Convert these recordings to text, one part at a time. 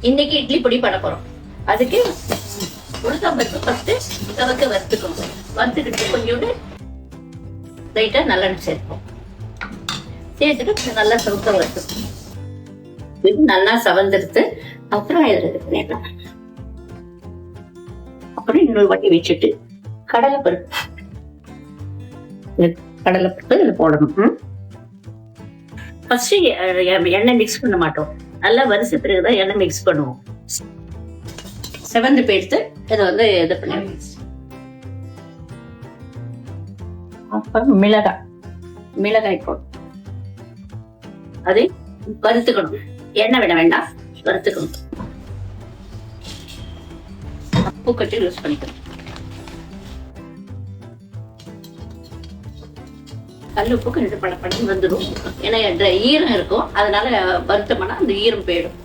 இன்னைக்கு இட்லி பொடி பண்ண போறோம். அதுக்கு உளுத்தம்பருப்பு ஃபர்ஸ்ட் தவக்க வறுத்துக்கணும். வறுத்துக்கிட்டு கொஞ்சோண்டு லைட்டா நல்லெண்ணெய் சேர்ப்போம். சேர்த்துட்டு நல்லா சவுக்க வறுத்துக்கணும். இது நல்லா சவந்தெடுத்து அப்புறம் இது பண்ணிடலாம். அப்புறம் இன்னொரு வாட்டி வச்சுட்டு கடலைப்பருப்பு இதுல போடணும். ஃபர்ஸ்ட் எண்ணெய் மிக்ஸ் பண்ண மாட்டோம். நல்லா வரிசை பிறகுதான் எண்ணெய் மிக்ஸ் பண்ணுவோம். செவந்து போயிடுத்து இதை இது பண்ண. அப்புறம் மிளகாய் போடும். அதை வறுத்துக்கணும். எண்ணெய் விட வேண்டாம், வறுத்துக்கணும். உப்பு கட்டி யூஸ் பண்ணிக்கணும். கல் உப்பு கொஞ்சம் படப்படம் வந்துடும். ஏன்னா ஈரம் இருக்கும், அதனால வருத்தம்னா அந்த ஈரம் போயிடும்.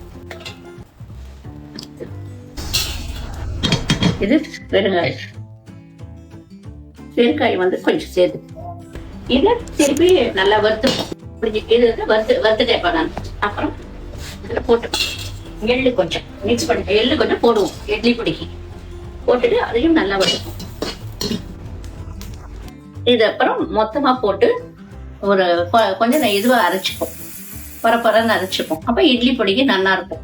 இது பெருங்காயம். பெருங்காயம் கொஞ்சம் சேர்த்து இதை திருப்பி நல்லா வறுத்துப்போம். இது வறுத்துட்டே நான். அப்புறம் இதுல போட்டு எள்ளு கொஞ்சம் மிக்ஸ் பண்ணி எள்ளு கொஞ்சம் போடுவோம். இட்லி பொடிக்கு போட்டுட்டு அதையும் நல்லா வறுப்போம். இது அப்புறம் மொத்தமா போட்டு ஒரு கொஞ்சம் இதுவா அரைச்சிப்போம். பரப்பரன்னு அரைச்சிப்போம். அப்ப இட்லி பொடிக்கு நல்லா இருக்கும்.